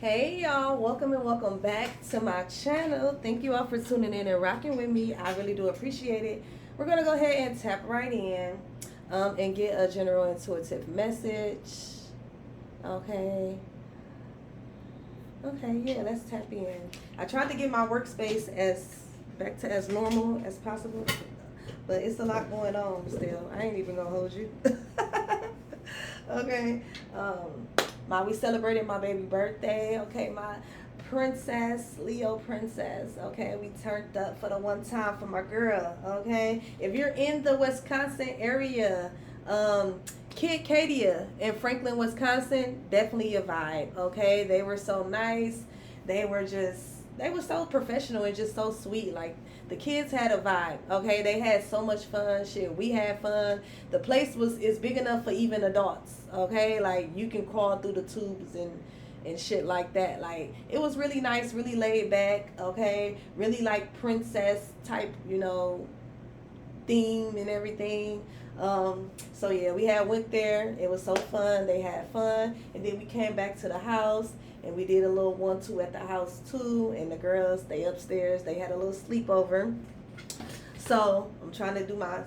Hey y'all, welcome and welcome back to my channel. Thank you all for tuning in and rocking with me. I really do appreciate it. We're gonna go ahead and tap right in and get a general intuitive message. Okay. Okay, yeah, let's tap in. I tried to get my workspace back to as normal as possible, but it's a lot going on still. I ain't even gonna hold you. Okay. We celebrated my baby birthday. Okay, my princess, Leo princess. Okay, we turned up for the one time for my girl. Okay, if you're in the Wisconsin area, Kid Cadia in Franklin, Wisconsin, definitely a vibe. Okay, they were so nice. They were so professional and just so sweet. Like, the kids had a vibe. Okay, they had so much fun. Shit, we had fun. The place is big enough for even adults. Okay, like, you can crawl through the tubes and shit like that. Like, it was really nice, really laid back. Okay, really like princess type, theme and everything. So yeah, we went there. It was so fun. They had fun, and then we came back to the house and we did a little 1-2 at the house too. And the girls, they upstairs. They had a little sleepover. So I'm trying to do my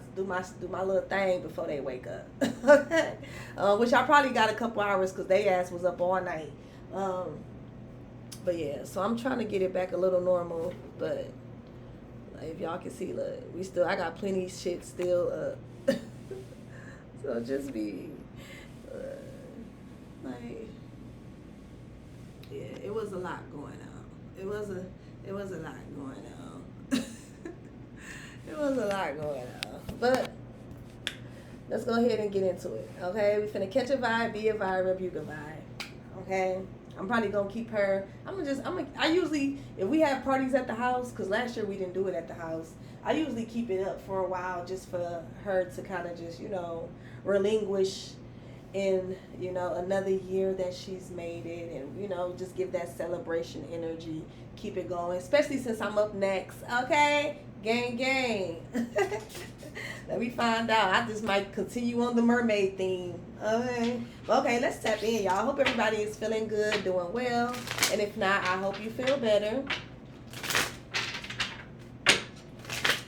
little thing before they wake up. Which I probably got a couple hours because they ass was up all night. But yeah, so I'm trying to get it back a little normal. But if y'all can see, look, I got plenty of shit still up. So just be like, yeah, it was a lot going on. It was a lot going on. It was a lot going on. But let's go ahead and get into it. Okay, we finna catch a vibe, be a vibe, rebuke a vibe. Okay. I'm probably gonna keep her. I usually, if we have parties at the house, because last year we didn't do it at the house, I usually keep it up for a while just for her to kind of just, relinquish in, another year that she's made it, and, just give that celebration energy, keep it going, especially since I'm up next. Okay, gang. Let me find out. I just might continue on the mermaid theme. Okay, let's tap in, y'all. I hope everybody is feeling good, doing well. And if not, I hope you feel better.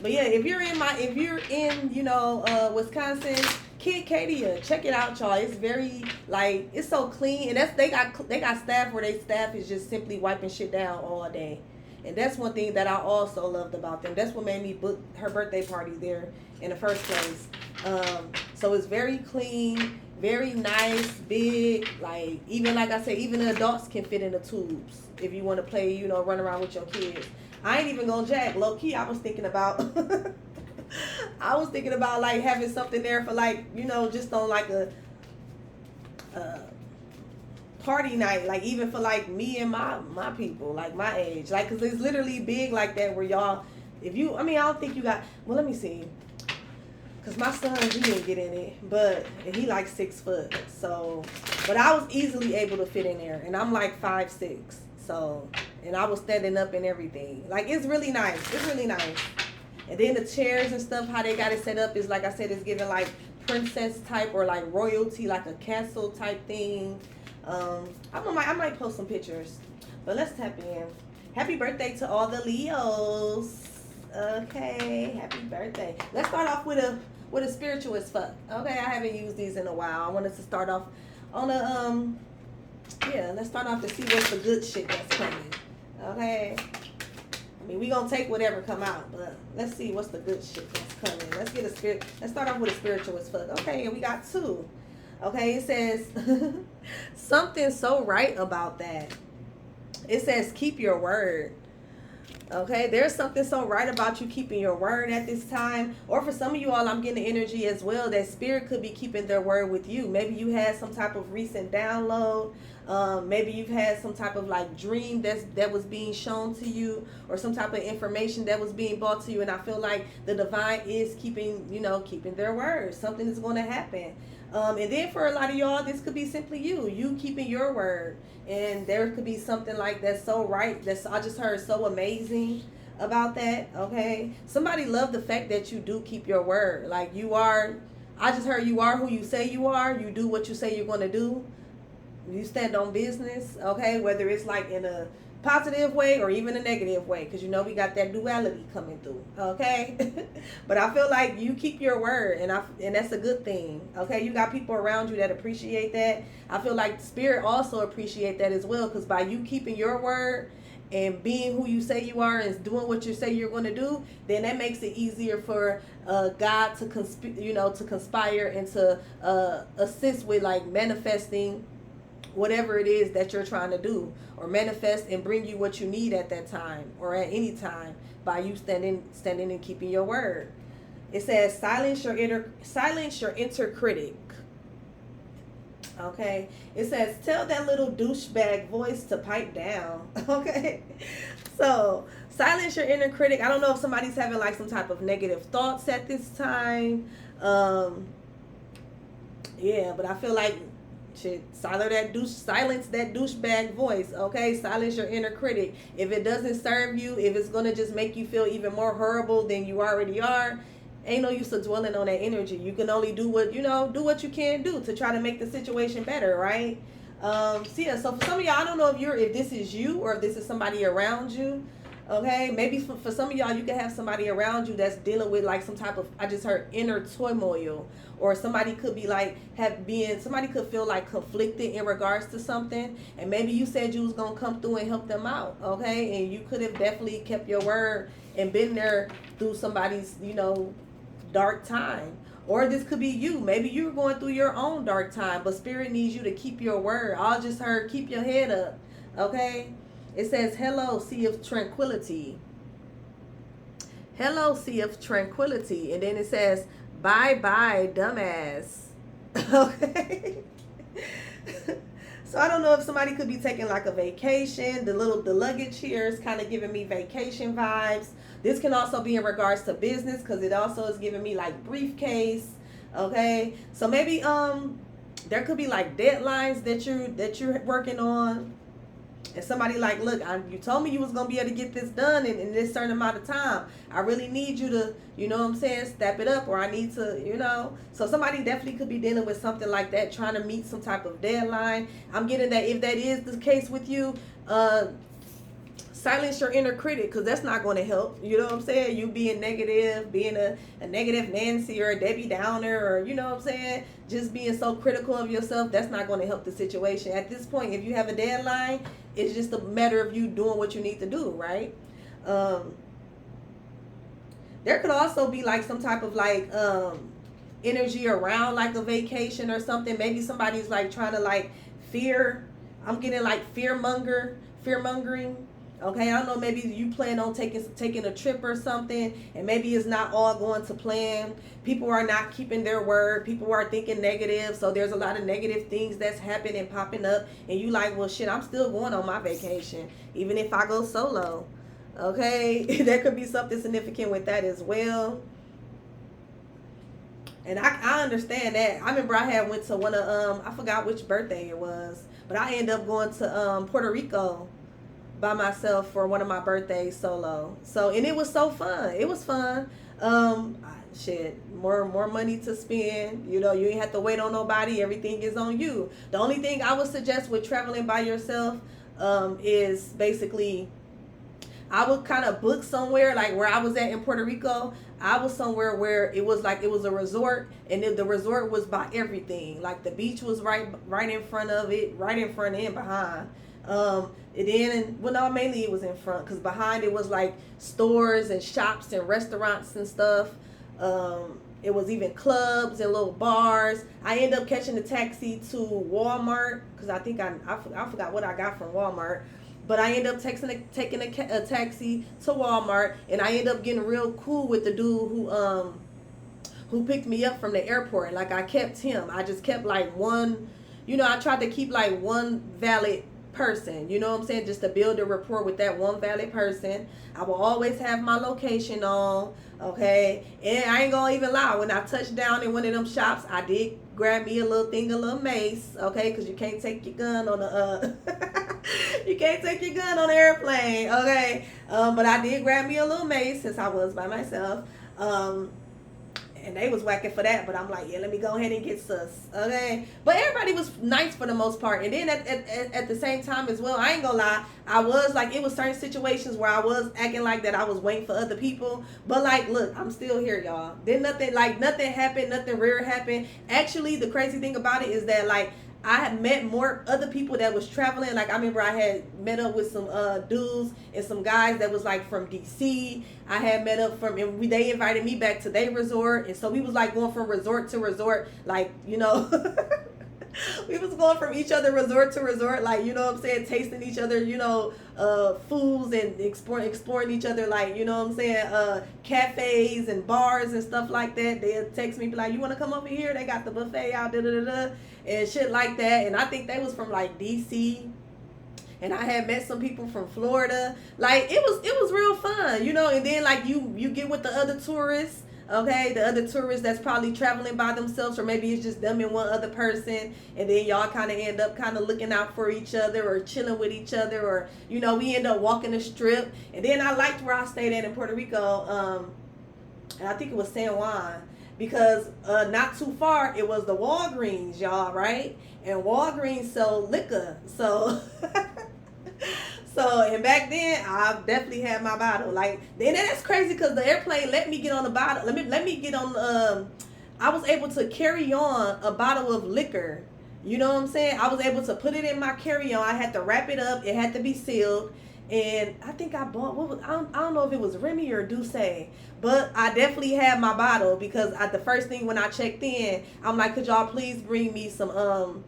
But yeah, if you're in Wisconsin, Kid Cadia, check it out, y'all. It's very, it's so clean. And they got staff where they staff is just simply wiping shit down all day. And that's one thing that I also loved about them. That's what made me book her birthday party there in the first place. So it's very clean, very nice, big. Even like I said, even the adults can fit in the tubes if you want to play, run around with your kids. I ain't even gonna jack. Low key, I was thinking about having something there for just on a party night, even for me and my people, my age, because it's literally big like that where y'all, I don't think you got, well, let me see, because my son, he didn't get in it, but he 6 foot, so, but I was easily able to fit in there, and I'm 5'6", so, and I was standing up and everything. It's really nice. And then the chairs and stuff, how they got it set up is, like I said, it's giving princess type or royalty, a castle type thing. I might post some pictures, but let's tap in. Happy birthday to all the Leos. Okay, happy birthday. Let's start off with a spiritual as fuck. Okay, I haven't used these in a while. I wanted to start off on a let's start off to see what's the good shit that's coming. Okay, we gonna take whatever come out, but let's see what's the good shit that's coming. Let's start off with a spiritual as fuck. Okay, and we got 2. Okay, it says something so right about that. It says keep your word. Okay, there's something so right about you keeping your word at this time. Or for some of you all, I'm getting the energy as well that spirit could be keeping their word with you. Maybe you had some type of recent download. Maybe you've had some type of dream that was being shown to you, or some type of information that was being brought to you. And I feel like the divine is keeping their word. Something is going to happen. And then for a lot of y'all, this could be simply you keeping your word. And there could be something that's so right. I just heard so amazing about that. Okay. Somebody loved the fact that you do keep your word. I just heard you are who you say you are. You do what you say you're going to do. You stand on business, okay? Whether it's like in a positive way or even a negative way, because you know we got that duality coming through, okay? But I feel like you keep your word, and that's a good thing, okay? You got people around you that appreciate that. I feel like spirit also appreciate that as well, because by you keeping your word and being who you say you are and doing what you say you're going to do, then that makes it easier for God to to conspire and to assist with like manifesting whatever it is that you're trying to do, or manifest and bring you what you need at that time or at any time by you standing and keeping your word. It says silence your inner critic. Okay, it says tell that little douchebag voice to pipe down. Okay, so silence your inner critic. I don't know if somebody's having like some type of negative thoughts at this time. Yeah, but I feel like silence that douchebag voice. Okay, silence your inner critic. If it doesn't serve you, if it's gonna just make you feel even more horrible than you already are, ain't no use of dwelling on that energy. You can only do what you can do to try to make the situation better, right? So for some of y'all, I don't know if this is you or if this is somebody around you. Okay, maybe for some of y'all, you can have somebody around you that's dealing with like some type of, I just heard, inner turmoil, or somebody could be like somebody could feel like conflicted in regards to something, and maybe you said you was gonna come through and help them out, okay, and you could have definitely kept your word and been there through somebody's dark time. Or this could be you. Maybe you're going through your own dark time, but spirit needs you to keep your word. I just heard keep your head up, okay? It says, hello, sea of tranquility. Hello, sea of tranquility. And then it says, bye-bye, dumbass. Okay? So I don't know if somebody could be taking like a vacation. The luggage here is kind of giving me vacation vibes. This can also be in regards to business, because it also is giving me like briefcase. Okay? So maybe there could be like deadlines that you're working on. And somebody like, look, you told me you was going to be able to get this done in this certain amount of time. I really need you to, step it up, or I need to, So somebody definitely could be dealing with something like that, trying to meet some type of deadline. I'm getting that if that is the case with you, silence your inner critic, because that's not going to help. You know what I'm saying? You being negative, being a negative Nancy or a Debbie Downer, or just being so critical of yourself, that's not going to help the situation. At this point, if you have a deadline, it's just a matter of you doing what you need to do, right? There could also be like some type of like energy around like a vacation or something. Maybe somebody's like trying to like fear. I'm getting like fear mongering. Okay, I don't know, maybe you plan on taking a trip or something, and maybe it's not all going to plan. People are not keeping their word. People are thinking negative, so there's a lot of negative things that's happening and popping up, and you like, well, shit, I'm still going on my vacation, even if I go solo. Okay, there could be something significant with that as well. And I understand that. I remember I had went to one of, I forgot which birthday it was, but I ended up going to Puerto Rico by myself for one of my birthdays solo. So, and it was so fun. It was fun. More money to spend. You ain't have to wait on nobody. Everything is on you. The only thing I would suggest with traveling by yourself is basically, I would kind of book somewhere, like where I was at in Puerto Rico. I was somewhere where it was a resort, and the resort was by everything. Like the beach was right in front of it, right in front and behind. Mainly it was in front, because behind it was like stores and shops and restaurants and stuff. It was even clubs and little bars. I ended up catching a taxi to Walmart, because I think I forgot what I got from Walmart. But I ended up taking a taxi to Walmart, and I ended up getting real cool with the dude who picked me up from the airport. Like, I kept him. I just kept like one, I tried to keep like one valid person, you know what I'm saying, just to build a rapport with that one valid person. I will always have my location on, okay? And I ain't gonna even lie, when I touched down in one of them shops, I did grab me a little mace, okay? Because you can't take your gun on the you can't take your gun on the airplane, okay? But I did grab me a little mace since I was by myself. And they was whacking for that, but I'm like, yeah, let me go ahead and get sus, okay? But everybody was nice for the most part. And then at the same time as well, I ain't gonna lie, I was like, it was certain situations where I was acting like that I was waiting for other people. But like, look, I'm still here, y'all. Then nothing happened, nothing rare happened. Actually, the crazy thing about it is that like, I had met more other people that was traveling. Like I remember I had met up with some dudes and some guys that was like from DC. I had met up they invited me back to their resort, and so we was like going from resort to resort, like, you know. We was going from each other resort to resort, like, you know what I'm saying, tasting each other, you know, foods, and exploring each other, like, you know what I'm saying, cafes and bars and stuff like that. They'll text me, be like, you want to come over here? They got the buffet out, and shit like that. And I think they was from like DC. And I had met some people from Florida. Like, it was real fun, you know. And then like you get with the other tourists. Okay, the other tourists that's probably traveling by themselves, or maybe it's just them and one other person, and then y'all kind of end up kind of looking out for each other or chilling with each other, or, you know, we end up walking the strip. And then I liked where I stayed at in Puerto Rico, and I think it was San Juan, because not too far it was the Walgreens, y'all, right? And Walgreens sell liquor, so. So, and back then, I definitely had my bottle. Like, then that's crazy because the airplane let me get on the bottle. Let me get on. I was able to carry on a bottle of liquor. You know what I'm saying? I was able to put it in my carry-on. I had to wrap it up. It had to be sealed. And I think I bought, I don't know if it was Remy or Douce, but I definitely had my bottle because the first thing when I checked in, I'm like, could y'all please bring me some,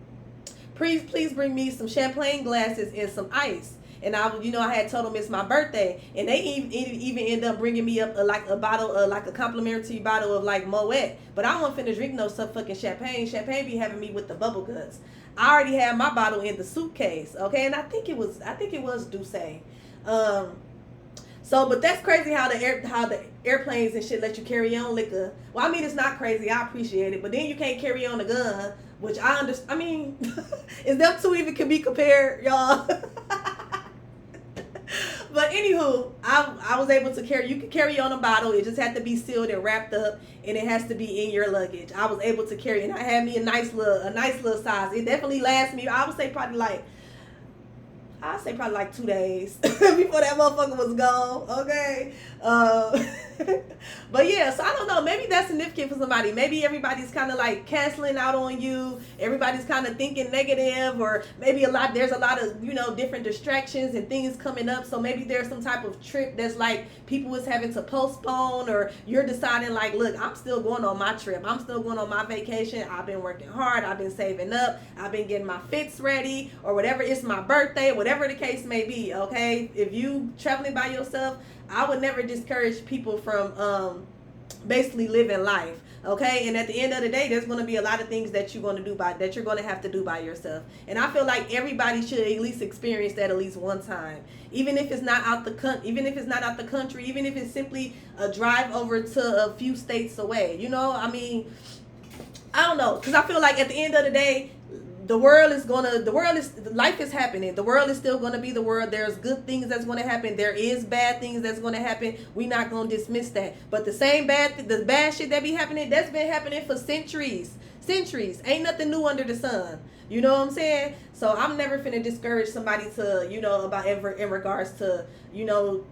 please bring me some champagne glasses and some ice. And I had told them it's my birthday, and they even end up bringing me up a bottle, like a complimentary bottle of like Moet. But I don't finna drink no fucking champagne. Champagne be having me with the bubble guts. I already had my bottle in the suitcase, okay, and I think it was Douce. So, but that's crazy how the airplanes and shit let you carry on liquor. Well, I mean, it's not crazy. I appreciate it, but then you can't carry on a gun, which I understand. I mean, is them two even can be compared, y'all? But anywho, I was able to carry. You can carry on a bottle. It just had to be sealed and wrapped up, and it has to be in your luggage. I was able to carry, and I had me a nice little size. It definitely lasts me. I would say probably like 2 days before that motherfucker was gone. Okay. But yeah, so I don't know. Maybe that's significant for somebody. Maybe everybody's kind of like canceling out on you. Everybody's kind of thinking negative, or maybe there's a lot of, different distractions and things coming up. So maybe there's some type of trip that's like people is having to postpone, or you're deciding like, look, I'm still going on my trip. I'm still going on my vacation. I've been working hard. I've been saving up. I've been getting my fits ready, or whatever. It's my birthday, whatever the case may be. Okay. If you traveling by yourself, I would never discourage people from basically living life. Okay, and at the end of the day, there's going to be a lot of things that you're going to have to do by yourself. And I feel like everybody should at least experience that at least one time, even if it's not out the country, even if it's simply a drive over to a few states away. I mean, I don't know, because I feel like at the end of the day, life is happening. The world is still going to be the world. There's good things that's going to happen. There is bad things that's going to happen. We're not going to dismiss that. But the bad shit that be happening, that's been happening for centuries. Ain't nothing new under the sun. You know what I'm saying? So I'm never finna discourage somebody to, about in regards to,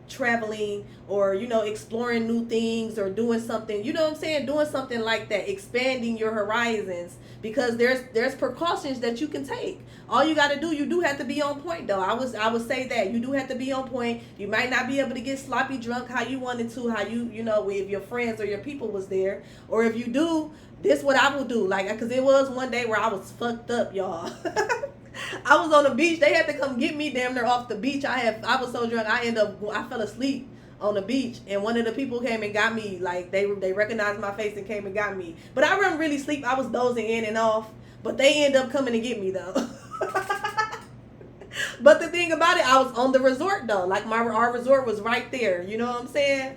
traveling, or, exploring new things, or doing something, doing something like that, expanding your horizons, because there's precautions that you can take. All you got to do, you do have to be on point, though. I would say that you do have to be on point. You might not be able to get sloppy drunk how you wanted to, if your friends or your people was there, or if you do, this what I will do, because it was one day where I was fucked up, y'all. I was on the beach. They had to come get me damn near off the beach. I was so drunk, I fell asleep on the beach, and one of the people came and got me. Like, they recognized my face and came and got me. But I wasn't really sleep. I was dozing in and off. But they ended up coming to get me, though. But the thing about it, I was on the resort, though. Like, our resort was right there. You know what I'm saying?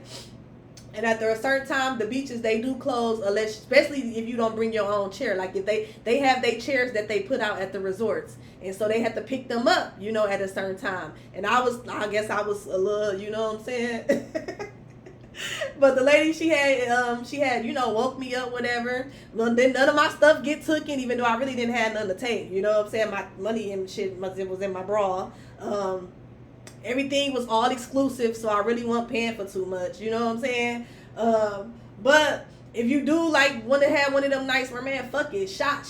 And after a certain time, the beaches, they do close, especially if you don't bring your own chair. Like, if they have their chairs that they put out at the resorts. And so they had to pick them up, at a certain time. And I guess I was a little, you know what I'm saying? But the lady, she had, you know, woke me up, whatever. Well, then none of my stuff get taken, even though I really didn't have nothing to take. You know what I'm saying? My money and shit was in my bra. Everything was all exclusive, so I really wasn't paying for too much. You know what I'm saying? But if you do like want to have one of them nights where, man, fuck it, shot.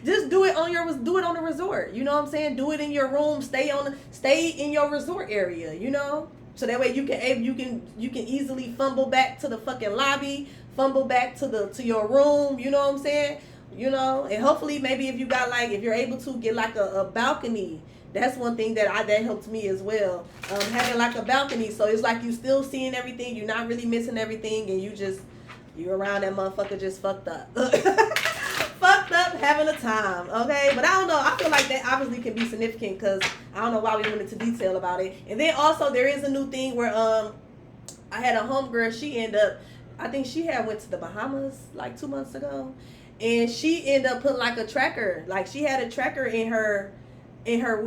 Just do it on the resort. You know what I'm saying? Do it in your room. Stay in your resort area. You know, so that way you can easily fumble back to the fucking lobby, fumble back to your room. You know what I'm saying? You know, and hopefully maybe if you're able to get like a balcony. That's one thing that helped me as well. Having like a balcony, so it's like you still seeing everything. You're not really missing everything, and you around that motherfucker just fucked up. Fucked up having a time, okay? But I don't know. I feel like that obviously can be significant because I don't know why we went into detail about it. And then also there is a new thing where I had a homegirl. She ended up, I think she had went to the Bahamas like 2 months ago, and she ended up putting like a tracker. Like she had a tracker in her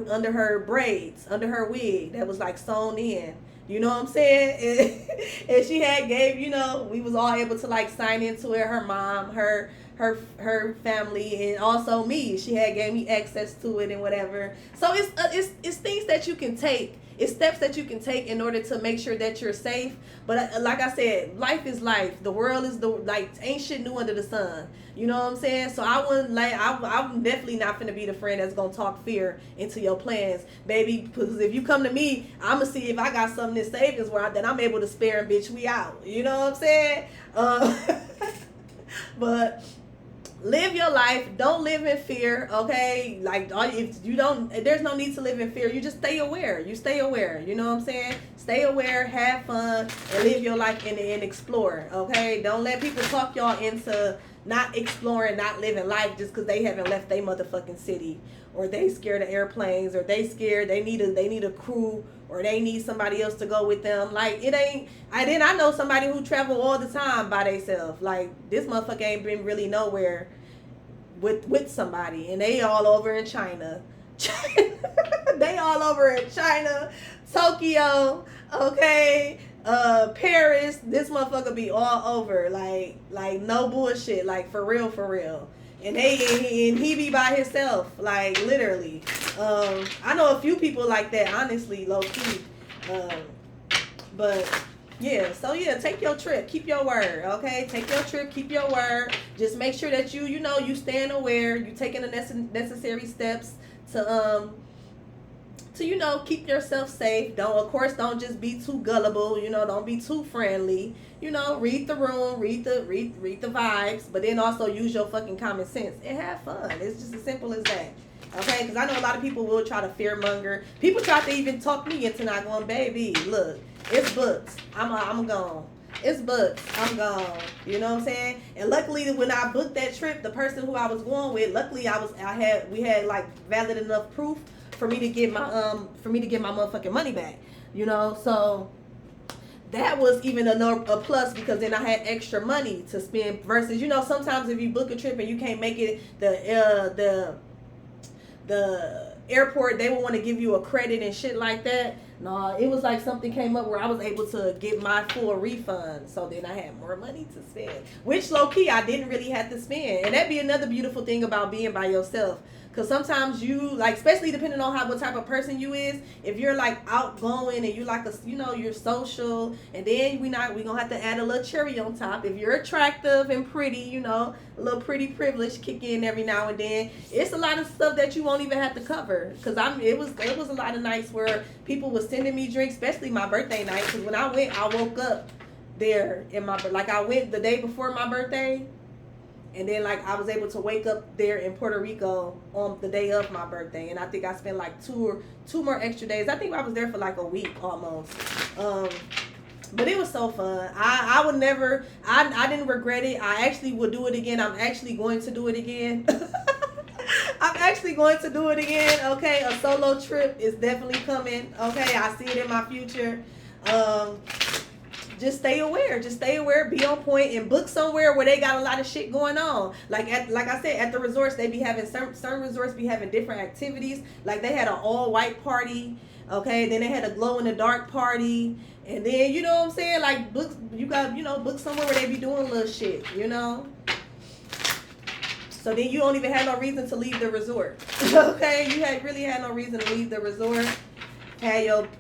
under her braids, under her wig that was like sewn in. You know what I'm saying? And she had gave, you know, we was all able to like sign into it. Her mom, her family, and also me. She had gave me access to it and whatever. So it's things that you can take. It's steps that you can take in order to make sure that you're safe. But like I said, life is life. The world is ain't shit new under the sun. You know what I'm saying? So I wouldn't I'm definitely not finna be the friend that's gonna talk fear into your plans, baby. Because if you come to me, I'ma see if I got something in savings where that I'm able to spare and bitch we out. You know what I'm saying? But live your life. Don't live in fear, okay? Like, if you don't, there's no need to live in fear. You just stay aware. You stay aware. You know what I'm saying? Stay aware, have fun, and live your life and explore, okay? Don't let people talk y'all into not exploring, not living life just because they haven't left their motherfucking city, or they scared of airplanes, or they scared they need a crew, or they need somebody else to go with them. Like, it ain't. I know somebody who travel all the time by themselves. Like, this motherfucker ain't been really nowhere with somebody, and they all over in China. They all over in China, Tokyo, okay, Paris. This motherfucker be all over, like no bullshit, like for real. And he be by himself, like literally. I know a few people like that, honestly, low key. But yeah, so yeah, take your trip, keep your word, okay? Take your trip, keep your word. Just make sure that you staying aware, you taking the necessary steps to keep yourself safe. Don't just be too gullible, don't be too friendly. Read the room, read the vibes, but then also use your fucking common sense and have fun. It's just as simple as that. Okay, because I know a lot of people will try to fearmonger. People try to even talk me into not going, baby, look, it's booked. I'm gone. It's booked. I'm gone. You know what I'm saying? And luckily, when I booked that trip, the person who I was going with, luckily we had like valid enough proof for me to get my motherfucking money back. So that was even a plus, because then I had extra money to spend versus, sometimes if you book a trip and you can't make it, the airport, they will want to give you a credit and shit like that. No, it was like something came up where I was able to get my full refund. So then I had more money to spend, which low key I didn't really have to spend. And that'd be another beautiful thing about being by yourself. Because sometimes you, like, especially depending on what type of person you is, if you're like outgoing and you like you're social, and then we gonna have to add a little cherry on top. If you're attractive and pretty, a little pretty privilege kick in every now and then. It's a lot of stuff that you won't even have to cover. Because it was a lot of nights where people was sending me drinks, especially my birthday night. Because when I went, I woke up there I went the day before my birthday. And then, I was able to wake up there in Puerto Rico on the day of my birthday. And I think I spent, two more extra days. I think I was there for, a week almost. But it was so fun. I would never, I didn't regret it. I actually would do it again. I'm actually going to do it again. Okay? A solo trip is definitely coming. Okay? I see it in my future. just stay aware. Just stay aware, be on point, and book somewhere where they got a lot of shit going on. Like I said, at the resorts, they be having certain resorts be having different activities. Like they had an all-white party, okay? Then they had a glow-in-the-dark party. And then, you know what I'm saying? Like, you got, book somewhere where they be doing little shit, So then you don't even have no reason to leave the resort. Okay? You really had no reason to leave the resort.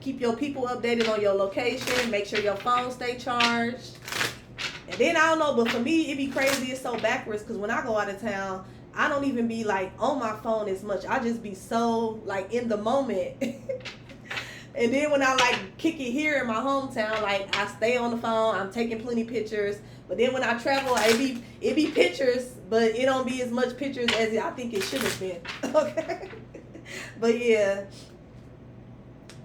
Keep your people updated on your location. Make sure your phone stay charged. And then I don't know, but for me, it be crazy. It's so backwards because when I go out of town, I don't even be like on my phone as much. I just be so like in the moment. And then when I like kick it here in my hometown, like I stay on the phone. I'm taking plenty pictures. But then when I travel, it be pictures, but it don't be as much pictures as I think it should have been. Okay. But yeah.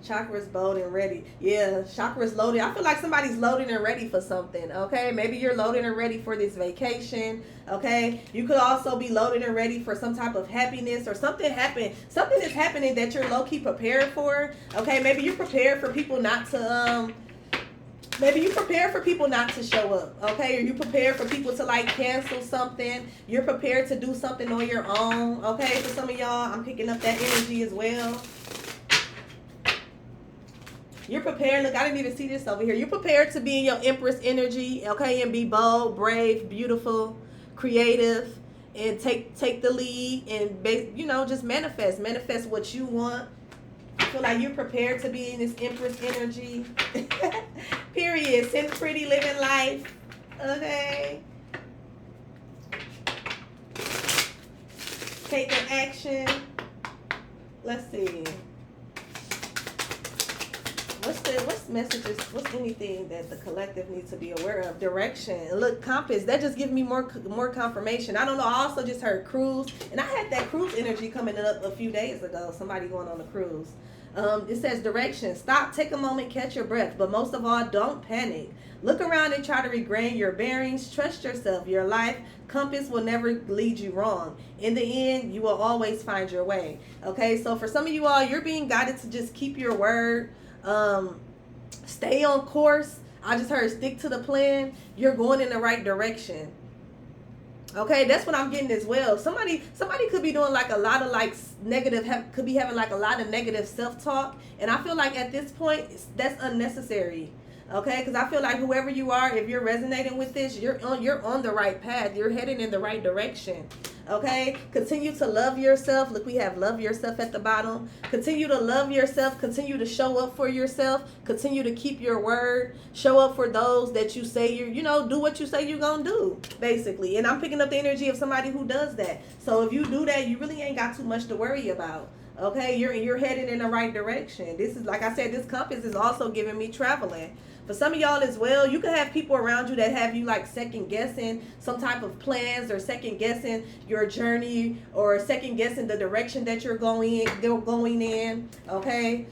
Chakras bold and ready. Yeah, chakras loaded. I feel like somebody's loaded and ready for something, okay? Maybe you're loaded and ready for this vacation, okay? You could also be loaded and ready for some type of happiness or something is happening that you're low-key prepared for, okay? Maybe you're prepared for people not to, show up, okay? Or you prepared for people to like cancel something. You're prepared to do something on your own, okay? For some of y'all, I'm picking up that energy as well. You're prepared. Look, I didn't even see this over here. You're prepared to be in your Empress energy, okay, and be bold, brave, beautiful, creative, and take the lead and just manifest what you want. I feel like you're prepared to be in this Empress energy. Period. Send pretty, living life. Okay. Taking action. Let's see. What's messages? What's anything that the collective needs to be aware of? Direction. Look, compass. That just gives me more confirmation. I don't know. I also just heard cruise, and I had that cruise energy coming up a few days ago. Somebody going on a cruise. It says direction. Stop, take a moment, catch your breath, but most of all, don't panic. Look around and try to regain your bearings. Trust yourself. Your life compass will never lead you wrong. In the end, you will always find your way. Okay, so for some of you all, you're being guided to just keep your word. Stay on course. I just heard stick to the plan. You're going in the right direction. Okay, that's what I'm getting as well. Somebody could be doing like a lot of like negative, could be having like a lot of negative self-talk, and I feel like at this point that's unnecessary. Okay, because I feel like whoever you are, if you're resonating with this, you're on the right path. You're heading in the right direction. Okay, continue to love yourself. Look, we have love yourself at the bottom. Continue to love yourself. Continue to show up for yourself. Continue to keep your word. Show up for those that you say do what you say you're gonna do, basically. And I'm picking up the energy of somebody who does that. So if you do that, you really ain't got too much to worry about. Okay, you're headed in the right direction. This is, like I said, this compass is also giving me traveling. For some of y'all as well, you can have people around you that have you like second guessing some type of plans, or second guessing your journey, or second guessing the direction that you're going in. Okay,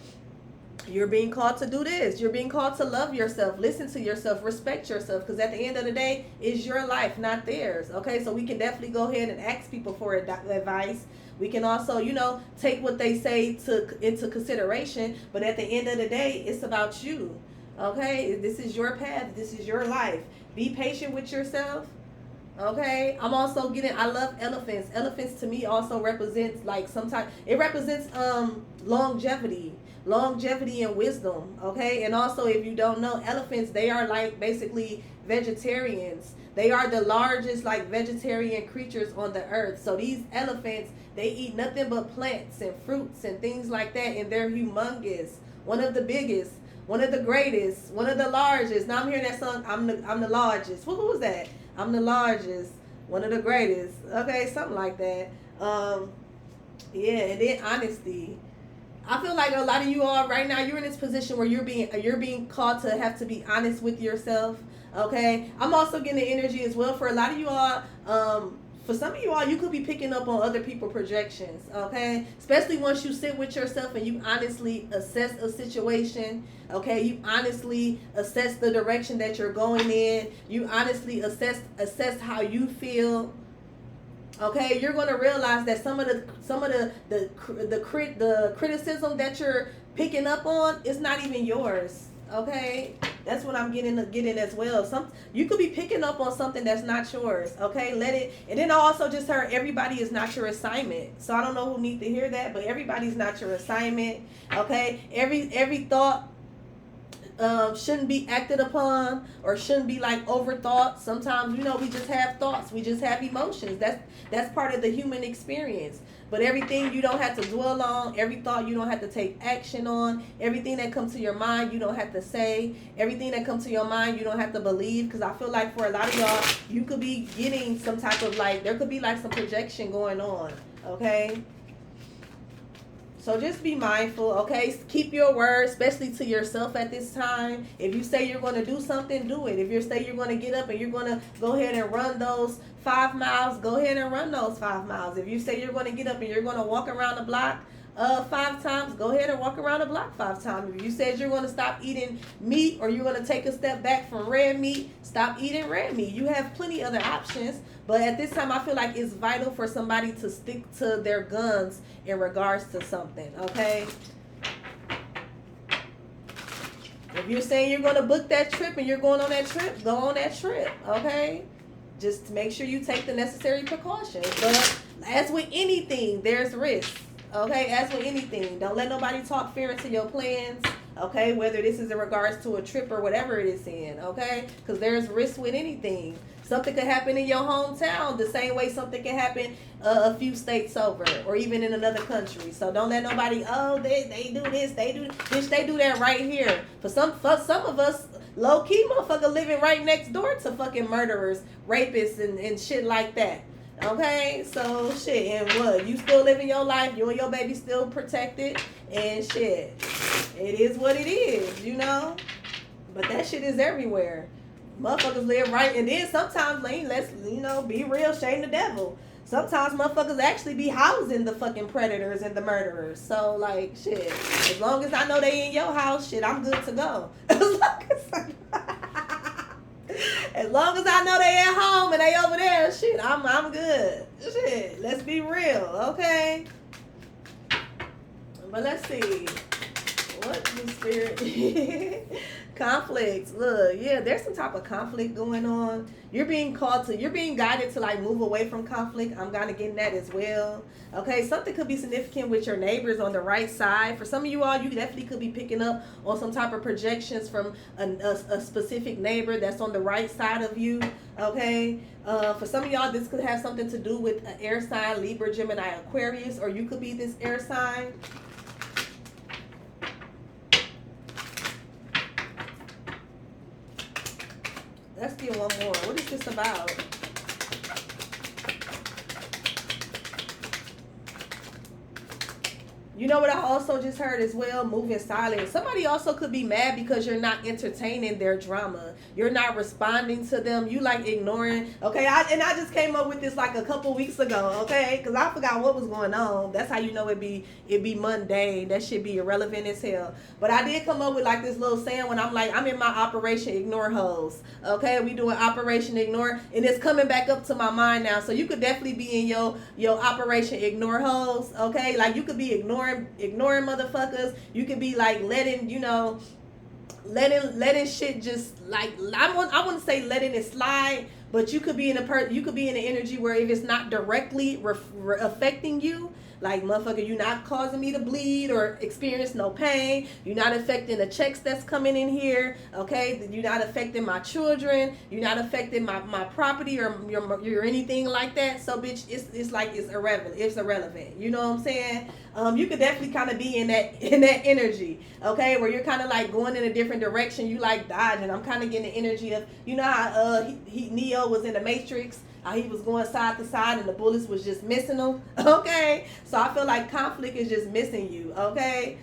you're being called to do this. You're being called to love yourself, listen to yourself, respect yourself, because at the end of the day, it's your life, not theirs. Okay, so we can definitely go ahead and ask people for advice. We can also, take what they say into consideration, but at the end of the day, it's about you. Okay, this is your path. This is your life. Be patient with yourself. Okay, I'm also I love elephants. Elephants to me also represents like it represents longevity and wisdom. Okay, and also if you don't know, elephants, they are like basically vegetarians. They are the largest like vegetarian creatures on the earth. So these elephants, they eat nothing but plants and fruits and things like that, and they're humongous. One of the biggest, one of the greatest, one of the largest. Now I'm hearing that song, I'm the largest. Who was that? I'm the largest, one of the greatest. Okay, something like that. Yeah, and then honesty. I feel like a lot of you all right now, you're in this position where you're being called to have to be honest with yourself. Okay, I'm also getting the energy as well for a lot of you all. For some of you all, you could be picking up on other people's projections, okay? Especially once you sit with yourself and you honestly assess a situation, okay? You honestly assess the direction that you're going in. You honestly assess how you feel, okay? You're going to realize that some of the criticism that you're picking up on is not even yours, okay? That's what I'm getting as well. You could be picking up on something that's not yours. Okay, let it. And then I also just heard everybody is not your assignment. So I don't know who need to hear that, but everybody's not your assignment. Okay, every thought shouldn't be acted upon or shouldn't be like overthought. Sometimes, you know, we just have thoughts, we just have emotions. That's part of the human experience. But everything you don't have to dwell on, every thought you don't have to take action on, everything that comes to your mind you don't have to say, everything that comes to your mind you don't have to believe. Because I feel like for a lot of y'all, you could be getting some type of like, there could be like some projection going on. Okay, so just be mindful, okay? Keep your word, especially to yourself at this time. If you say you're going to do something, do it. If you say you're going to get up and you're going to go ahead and run those 5 miles, go ahead and run those 5 miles. If you say you're going to get up and you're going to walk around the block 5 times, go ahead and walk around the block 5 times. If you said you're going to stop eating meat or you're going to take a step back from red meat, stop eating red meat. You have plenty other options. But at this time, I feel like it's vital for somebody to stick to their guns in regards to something, okay? If you're saying you're going to book that trip and you're going on that trip, go on that trip, okay? Just make sure you take the necessary precautions. But as with anything, there's risk, okay? As with anything, don't let nobody talk fear into your plans, okay? Whether this is in regards to a trip or whatever it is in, okay? Because there's risk with anything. Something could happen in your hometown the same way something can happen a few states over or even in another country. So don't let nobody, oh, they do this, they do this, they do that right here. For some of us, low-key motherfucker living right next door to fucking murderers, rapists, and shit like that. Okay? So, shit, and what? You still living your life, you and your baby still protected, and shit. It is what it is, you know? But that shit is everywhere. Motherfuckers live right, and then sometimes, like, let's, you know, be real, shame the devil. Sometimes motherfuckers actually be housing the fucking predators and the murderers. So, like, shit, as long as I know they in your house, shit, I'm good to go. As long as I know they at home and they over there, shit, I'm good. Shit, let's be real, okay? But let's see. What the spirit? Conflicts. Look, yeah, there's some type of conflict going on. You're being guided to like move away from conflict. I'm kind of getting that as well. Okay, something could be significant with your neighbors on the right side. For some of you all, you definitely could be picking up on some type of projections from a specific neighbor that's on the right side of you. Okay, for some of y'all, this could have something to do with an air sign, Libra, Gemini, Aquarius, or you could be this air sign. Let's get one more. What is this about? You know what I also just heard as well? Moving silent. Somebody also could be mad because you're not entertaining their drama. You're not responding to them. You like ignoring. Okay, I just came up with this like a couple weeks ago. Okay, because I forgot what was going on. That's how you know it be mundane. That shit be irrelevant as hell. But I did come up with like this little saying when I'm like, I'm in my Operation Ignore hoes. Okay, we doing Operation Ignore, and it's coming back up to my mind now. So you could definitely be in your Operation Ignore hoes. Okay, like you could be ignoring motherfuckers. You could be like letting shit just like I wouldn't say letting it slide, but you could be in an energy where if it's not directly affecting you, like motherfucker, you're not causing me to bleed or experience no pain. You're not affecting the checks that's coming in here. Okay, you're not affecting my children. You're not affecting my property or your anything like that. So bitch, it's like it's irrelevant. It's irrelevant. You know what I'm saying? You could definitely kind of be in that energy. Okay, where you're kind of like going in a different direction. You like dodging. I'm kind of getting the energy of, you know how Neo was in the Matrix. He was going side to side and the bullets was just missing him. Okay, so I feel like conflict is just missing you. Okay,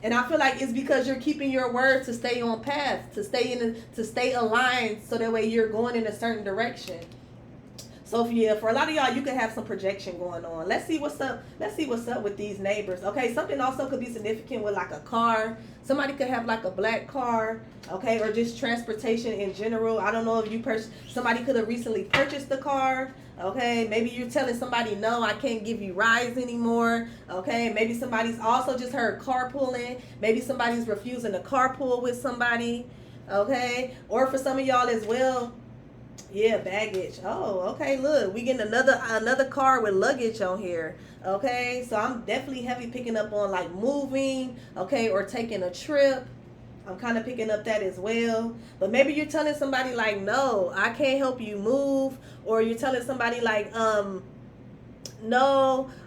and I feel like it's because you're keeping your word to stay on path, to stay aligned, so that way you're going in a certain direction. So for a lot of y'all, you could have some projection going on. Let's see what's up. Let's see what's up with these neighbors. Okay, something also could be significant with like a car. Somebody could have like a black car, okay, or just transportation in general. I don't know if somebody could have recently purchased the car. Okay, maybe you're telling somebody, no, I can't give you rides anymore. Okay, maybe somebody's also just heard carpooling. Maybe somebody's refusing to carpool with somebody. Okay, or for some of y'all as well. Yeah, baggage. Oh, okay. Look, we getting another card with luggage on here. Okay, so I'm definitely heavy picking up on like moving. Okay, or taking a trip. I'm kind of picking up that as well. But maybe you're telling somebody like, no, I can't help you move, or you're telling somebody like, no,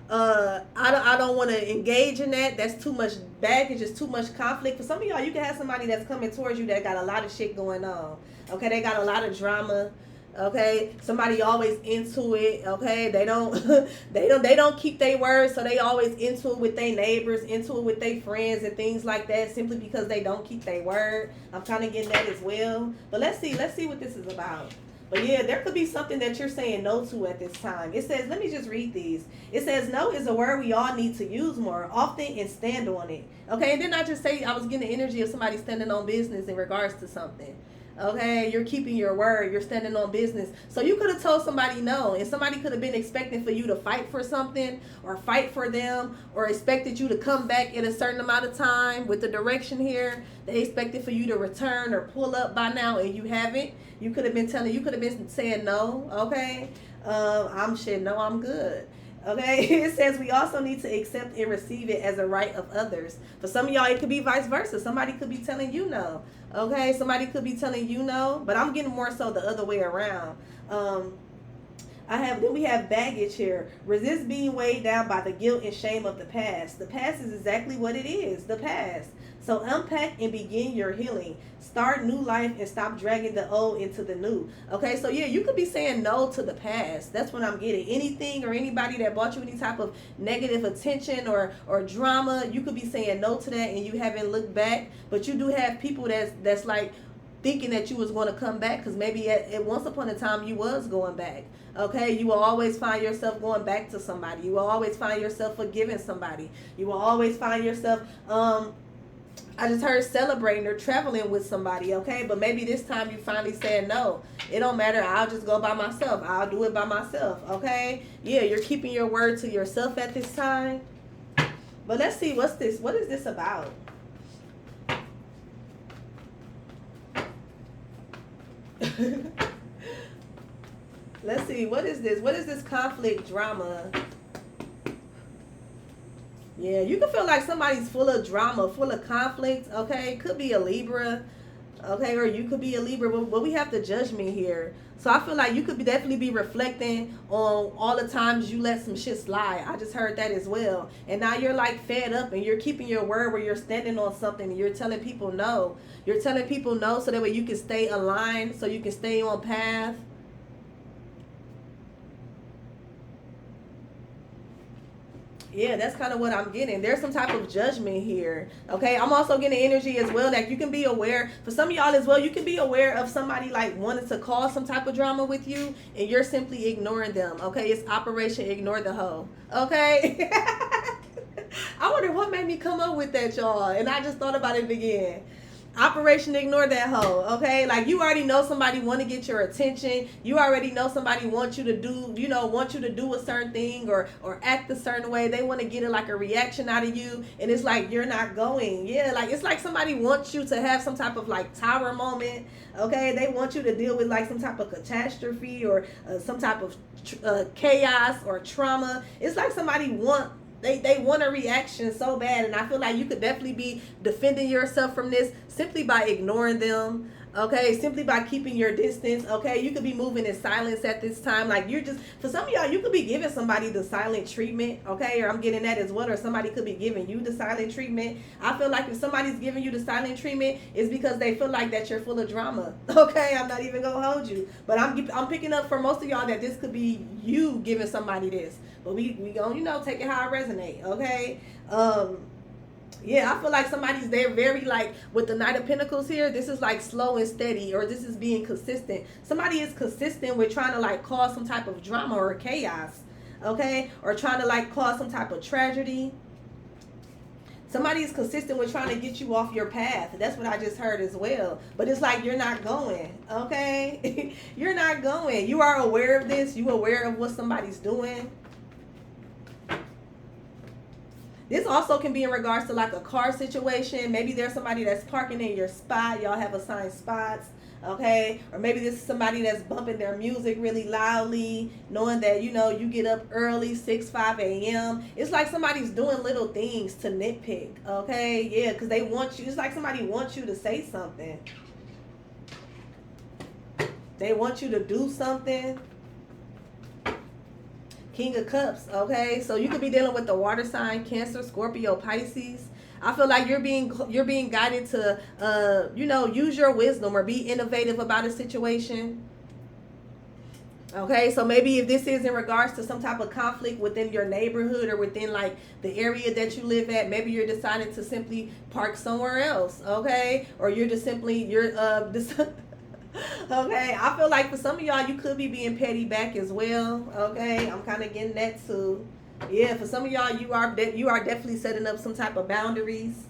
I don't want to engage in that. That's too much baggage. It's too much conflict. For some of y'all, you can have somebody that's coming towards you that got a lot of shit going on. Okay, they got a lot of drama. Okay, somebody always into it. Okay, they don't they don't keep their word, so they always into it with their neighbors, into it with their friends and things like that, simply because they don't keep their word. I'm kind of getting that as well. But let's see what this is about. But yeah, there could be something that you're saying no to at this time. It says, let me just read these. It says, no is a word we all need to use more often and stand on it. Okay, and then I just say I was getting the energy of somebody standing on business in regards to something. Okay, you're keeping your word. You're standing on business. So you could have told somebody no, and somebody could have been expecting for you to fight for something or fight for them, or expected you to come back in a certain amount of time with the direction here. They expected for you to return or pull up by now, and you haven't. You could have been saying no. Okay, I'm good. Okay, it says we also need to accept and receive it as a right of others. For some of y'all, it could be vice versa. Somebody could be telling you no. Okay, somebody could be telling you no, but I'm getting more so the other way around. Then we have baggage here. Resist being weighed down by the guilt and shame of the past. The past is exactly what it is, the past. So unpack and begin your healing. Start new life and stop dragging the old into the new. Okay, so yeah, you could be saying no to the past. That's what I'm getting. Anything or anybody that brought you any type of negative attention or drama, you could be saying no to that, and you haven't looked back. But you do have people that's like thinking that you was going to come back, because maybe at once upon a time you was going back. Okay, you will always find yourself going back to somebody. You will always find yourself forgiving somebody. You will always find yourself I just heard celebrating or traveling with somebody. Okay, but maybe this time you finally said no. It don't matter. I'll just go by myself. I'll do it by myself. Okay, yeah, you're keeping your word to yourself at this time. But let's see, what is this about? Let's see, what is this conflict drama? Yeah, you can feel like somebody's full of drama, full of conflict. Okay, could be a Libra. Okay, or you could be a Libra, but we have the judgment here. So I feel like you could definitely be reflecting on all the times you let some shit slide. I just heard that as well. And now you're like fed up, and you're keeping your word where you're standing on something, and you're telling people no. You're telling people no so that way you can stay aligned, so you can stay on path. Yeah, that's kind of what I'm getting. There's some type of judgment here. Okay, I'm also getting energy as well that you can be aware. For some of y'all as well, you can be aware of somebody like wanting to cause some type of drama with you, and you're simply ignoring them. Okay, it's Operation Ignore the Hoe. Okay. I wonder what made me come up with that, y'all. And I just thought about it again. Operation Ignore that hoe. Okay, like you already know somebody want to get your attention. You already know somebody wants you to do, want you to do a certain thing or act a certain way. They want to get like a reaction out of you, and it's like you're not going. Yeah, like it's like somebody wants you to have some type of like tower moment. Okay, they want you to deal with like some type of catastrophe or some type of chaos or trauma. It's like somebody They want a reaction so bad, and I feel like you could definitely be defending yourself from this simply by ignoring them. Okay, simply by keeping your distance. Okay, you could be moving in silence at this time. Like you're just, for some of y'all, you could be giving somebody the silent treatment. Okay, or I'm getting that as well. Or somebody could be giving you the silent treatment. I feel like if somebody's giving you the silent treatment, it's because they feel like that you're full of drama. Okay, I'm not even gonna hold you, but I'm picking up for most of y'all that this could be you giving somebody this. But we gonna take it how it resonate. Okay. Yeah, I feel like somebody's there very like with the Knight of Pentacles here. This is like slow and steady, or this is being consistent. Somebody is consistent with trying to like cause some type of drama or chaos, okay? Or trying to like cause some type of tragedy. Somebody is consistent with trying to get you off your path. That's what I just heard as well. But it's like you're not going, okay? You're not going. You are aware of this. You aware of what somebody's doing. This also can be in regards to like a car situation. Maybe there's somebody that's parking in your spot. Y'all have assigned spots. Okay, or maybe this is somebody that's bumping their music really loudly, knowing that, you know, you get up early, 5 a.m. It's like somebody's doing little things to nitpick. Okay, yeah, because they want you. It's like somebody wants you to say something. They want you to do something. King of Cups, okay? So you could be dealing with the water sign, Cancer, Scorpio, Pisces. I feel like you're being guided to, you know, use your wisdom or be innovative about a situation. Okay, so maybe if this is in regards to some type of conflict within your neighborhood or within like the area that you live at, maybe you're deciding to simply park somewhere else, okay? Or you're just simply, okay, I feel like for some of y'all, you could be being petty back as well. Okay, I'm kind of getting that too. Yeah, for some of y'all, you are definitely setting up some type of boundaries.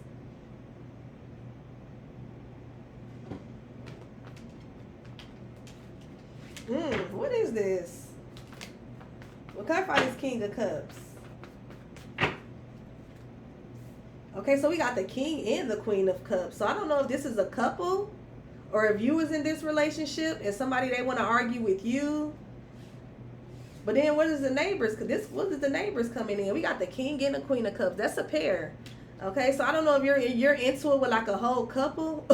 What is this? Well, clarify this King of Cups. Okay, so we got the King and the Queen of Cups. So I don't know if this is a couple, or if you was in this relationship and somebody, they want to argue with you. But then what is the neighbors? What is the neighbors coming in? We got the King and the Queen of Cups. That's a pair. Okay, so I don't know if you're into it with like a whole couple,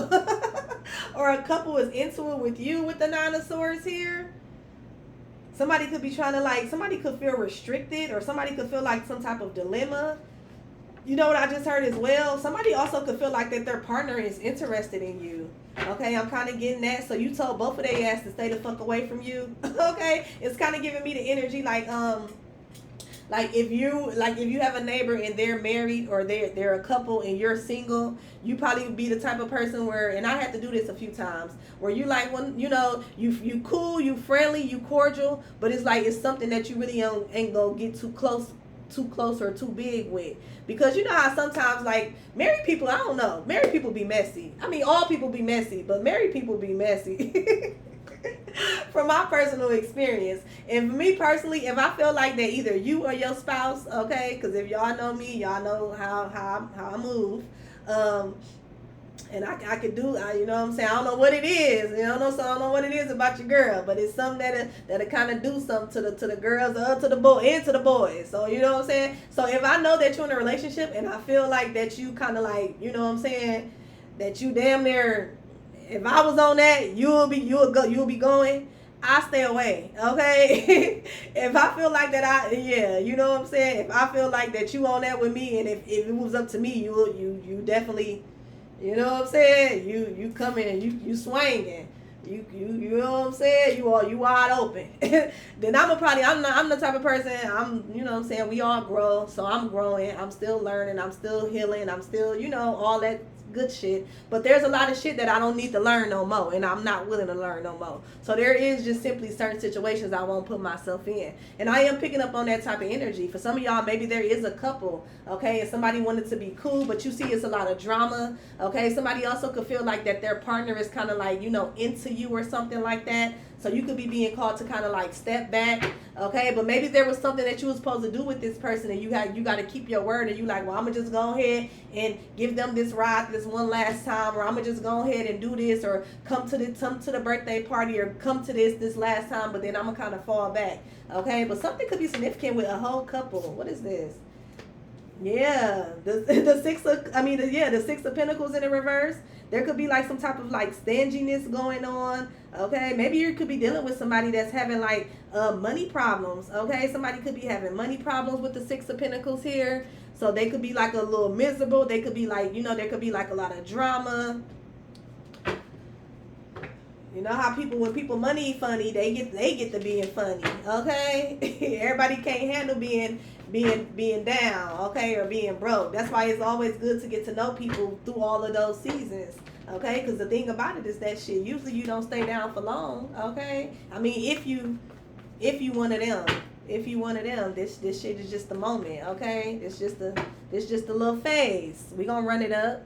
or a couple is into it with you with the Nine of Swords here. Somebody could be trying to like, somebody could feel restricted, or somebody could feel like some type of dilemma. You know what I just heard as well? Somebody also could feel like that their partner is interested in you. Okay, I'm kind of getting that. So you told both of their ass to stay the fuck away from you. Okay, it's kind of giving me the energy like if you have a neighbor and they're married, or they're a couple and you're single, you probably would be the type of person where, and I had to do this a few times, where you like, when you know you cool, you friendly, you cordial, but it's like it's something that you really ain't gonna get too close or too big with. Because you know how sometimes like married people, I don't know, married people be messy. I mean, all people be messy, but married people be messy. From my personal experience. And for me personally, if I feel like that either you or your spouse, okay, because if y'all know me, y'all know how I move. And I could do, you know what I'm saying? I don't know what it is, you know, so I don't know what it is about your girl, but it's something that'll kind of do something to the girls, to the boy, and to the boys. So you know what I'm saying? So if I know that you're in a relationship and I feel like that you kind of like, you know what I'm saying, that you damn near, if I was on that, you'll be going. I stay away, okay? If I feel like that, you know what I'm saying. If I feel like that you on that with me, and if it was up to me, you definitely. You know what I'm saying? You come in, you swinging. You know what I'm saying? You wide open. Then I'm the type of person, you know what I'm saying, we all grow. So I'm growing, I'm still learning, I'm still healing, I'm still, you know, all that good shit. But there's a lot of shit that I don't need to learn no more, and I'm not willing to learn no more. So there is just simply certain situations I won't put myself in. And I am picking up on that type of energy. For some of y'all, maybe there is a couple, okay, and somebody wanted to be cool, but you see it's a lot of drama, okay? Somebody also could feel like that their partner is kind of like, you know, into you or something like that. So you could be being called to kind of like step back, okay? But maybe there was something that you were supposed to do with this person, and you got to keep your word, and you like, well, I'm gonna just go ahead and give them this ride this one last time, or I'm gonna just go ahead and do this, or come to the birthday party, or come to this last time, but then I'm gonna kind of fall back, okay? But something could be significant with a whole couple. What is this? Yeah, the Six of Pentacles in the reverse. There could be like some type of like stinginess going on, okay? Maybe you could be dealing with somebody that's having like money problems, okay? Somebody could be having money problems with the Six of Pentacles here. So they could be like a little miserable. They could be like, you know, there could be like a lot of drama. You know how when people money funny, they get to being funny, okay? Everybody can't handle being down, okay, or being broke. That's why it's always good to get to know people through all of those seasons, okay? Because the thing about it is that shit, usually you don't stay down for long, okay? I mean, if you one of them, this shit is just the moment, okay? It's just a little phase. We gonna run it up.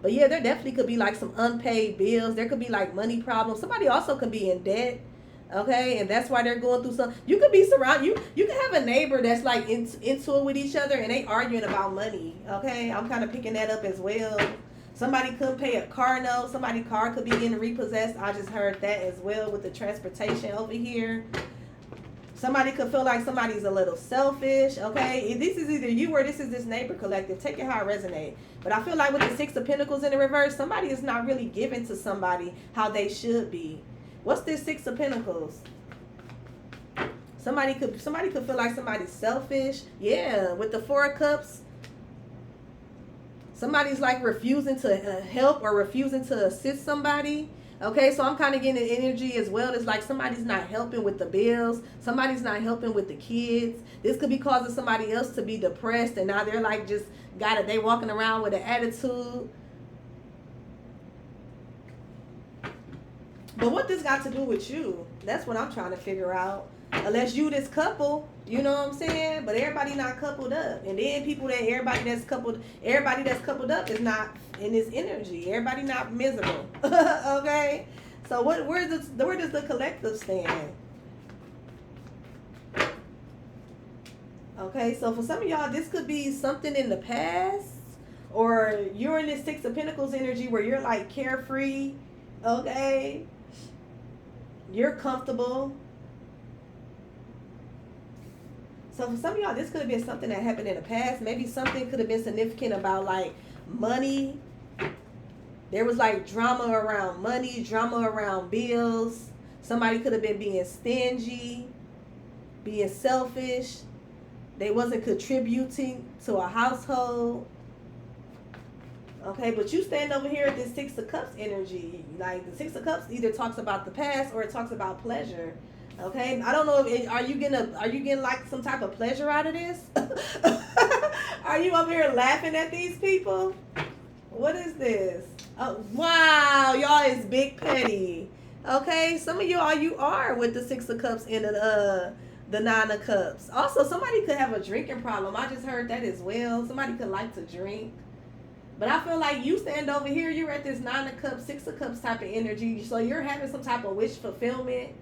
But yeah, there definitely could be like some unpaid bills. There could be like money problems. Somebody also could be in debt. Okay, and that's why they're going through some. You could be surrounded. You can have a neighbor that's like into it with each other, and they arguing about money. Okay, I'm kind of picking that up as well. Somebody could pay a car note. Somebody's car could be getting repossessed. I just heard that as well with the transportation over here. Somebody could feel like somebody's a little selfish. Okay, this is either you or this is this neighbor collective. Take it how it resonates. But I feel like with the Six of Pentacles in the reverse, somebody is not really giving to somebody how they should be. What's this Six of Pentacles? Somebody could feel like somebody's selfish. Yeah, with the Four of Cups. Somebody's like refusing to help or refusing to assist somebody. Okay, so I'm kind of getting an energy as well. It's like somebody's not helping with the bills. Somebody's not helping with the kids. This could be causing somebody else to be depressed, and now they're like just they walking around with an attitude. But what this got to do with you? That's what I'm trying to figure out. Unless you this couple, you know what I'm saying? But everybody not coupled up. And then everybody that's coupled up is not in this energy. Everybody not miserable. Okay? So where does the collective stand? Okay, so for some of y'all, this could be something in the past, or you're in this Six of Pentacles energy where you're like carefree. Okay? You're comfortable. So for some of y'all, this could have been something that happened in the past. Maybe something could have been significant about like money. There was like drama around money, drama around bills. Somebody could have been being stingy, being selfish. They wasn't contributing to a household. Okay, but you stand over here at this Six of Cups energy. Like the Six of Cups either talks about the past or it talks about pleasure. Okay, I don't know if are you getting like some type of pleasure out of this? Are you over here laughing at these people? What is this? Oh, wow, y'all is big petty. Okay, some of y'all you are with the Six of Cups and the Nine of Cups. Also, somebody could have a drinking problem. I just heard that as well. Somebody could like to drink. But I feel like you stand over here, you're at this Nine of Cups, Six of Cups type of energy. So you're having some type of wish fulfillment.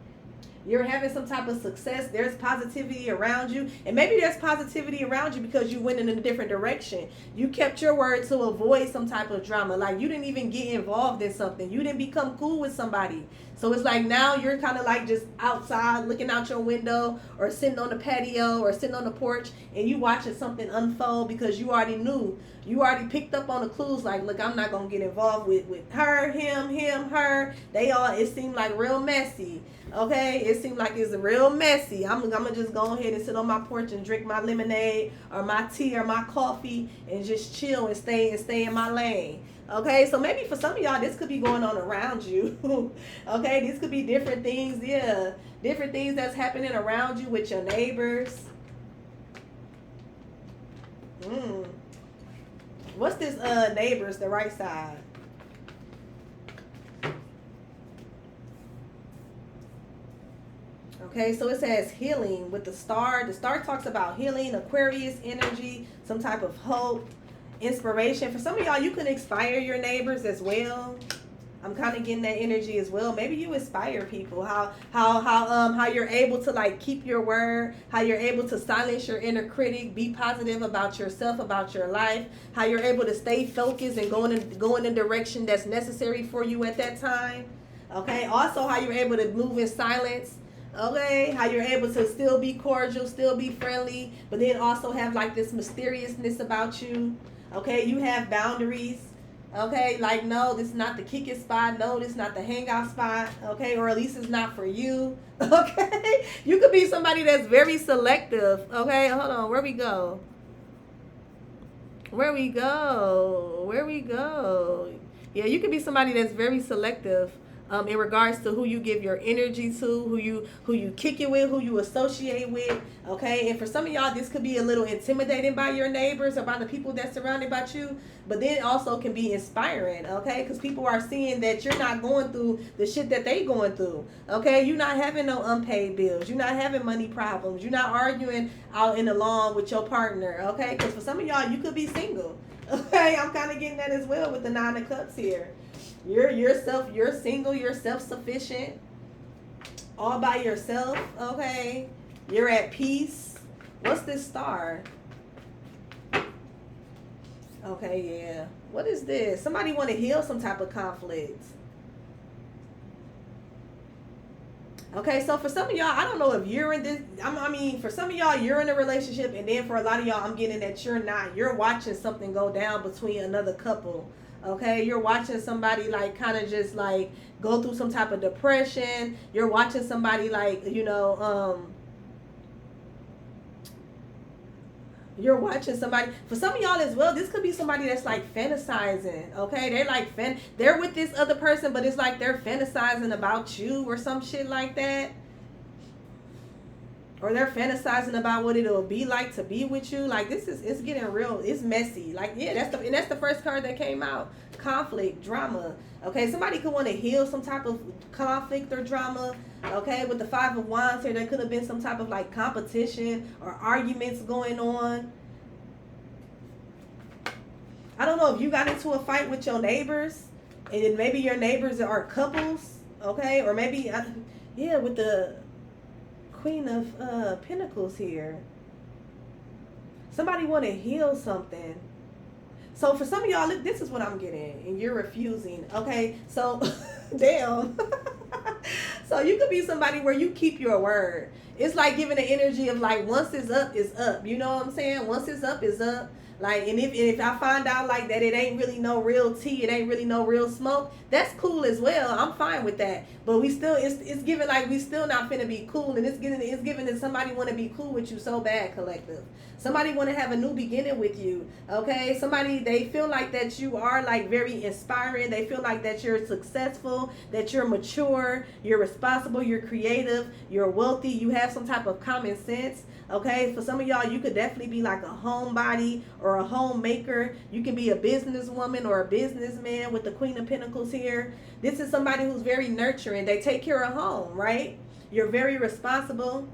You're having some type of success. There's positivity around you. And maybe there's positivity around you because you went in a different direction. You kept your word to avoid some type of drama. Like you didn't even get involved in something. You didn't become cool with somebody. So it's like now you're kind of like just outside looking out your window or sitting on the patio or sitting on the porch and you watching something unfold because you already knew. You already picked up on the clues like, look, I'm not going to get involved with her, him, her. It seemed like real messy. Okay, it seemed like it's real messy. I'm gonna just go ahead and sit on my porch and drink my lemonade or my tea or my coffee and just chill and stay in my lane. Okay, so maybe for some of y'all this could be going on around you. Okay, these could be different things. Yeah, different things that's happening around you with your neighbors. What's this neighbors, the right side? Okay, so it says healing with the star. The star talks about healing, Aquarius energy, some type of hope, inspiration. For some of y'all, you can inspire your neighbors as well. I'm kind of getting that energy as well. Maybe you inspire people. How you're able to like keep your word. How you're able to silence your inner critic. Be positive about yourself, about your life. How you're able to stay focused and go in the direction that's necessary for you at that time. Okay. Also, how you're able to move in silence. Okay, how you're able to still be cordial, still be friendly, but then also have like this mysteriousness about you. Okay, you have boundaries. Okay, like no, this is not the kick it spot. No, this is not the hangout spot. Okay, or at least it's not for you. Okay, you could be somebody that's very selective. Okay, hold on, where we go? Yeah, you could be somebody that's very selective. In regards to who you give your energy to, who you kick it with, who you associate with, okay? And for some of y'all, this could be a little intimidating by your neighbors or by the people that's surrounded by you, but then it also can be inspiring, okay? Because people are seeing that you're not going through the shit that they going through, okay? You're not having no unpaid bills. You're not having money problems. You're not arguing out in the lawn with your partner, okay? Because for some of y'all, you could be single, okay? I'm kind of getting that as well with the Nine of Cups here. You're single, you're self-sufficient. all by yourself, okay? You're at peace. What's this star? Okay, yeah. What is this? Somebody want to heal some type of conflict. Okay, so for some of y'all, I don't know if you're in this. I mean, for some of y'all, you're in a relationship, and then for a lot of y'all, I'm getting that you're not. You're watching something go down between another couple. Okay, you're watching somebody like kind of just like go through some type of depression. You're watching somebody like, you know, you're watching somebody. For some of y'all as well, this could be somebody that's like fantasizing. Okay, they're like they're with this other person, but it's like they're fantasizing about you or some shit like that. Or they're fantasizing about what it'll be like to be with you. Like it's getting real. It's messy. Like, yeah, that's the first card that came out. Conflict, drama. Okay, somebody could want to heal some type of conflict or drama. Okay, with the Five of Wands here, there could have been some type of like competition or arguments going on. I don't know if you got into a fight with your neighbors, and maybe your neighbors are couples. Okay, or maybe yeah, with the Queen of Pentacles here. Somebody want to heal something. So for some of y'all, this is what I'm getting, and you're refusing. Okay, so damn. So you could be somebody where you keep your word. It's like giving the energy of like, once it's up, it's up. You know what I'm saying? Once it's up, it's up. Like, and if I find out like that it ain't really no real tea, it ain't really no real smoke, that's cool as well. I'm fine with that. But we still, it's giving like we still not finna be cool, and it's giving that somebody want to be cool with you so bad, collective. Somebody want to have a new beginning with you, okay? Somebody, they feel like that you are like very inspiring. They feel like that you're successful, that you're mature, you're responsible, you're creative, you're wealthy, you have some type of common sense. Okay, for some of y'all, you could definitely be like a homebody or a homemaker. You can be a businesswoman or a businessman with the Queen of Pentacles here. This is somebody who's very nurturing. They take care of home, right? You're very responsible.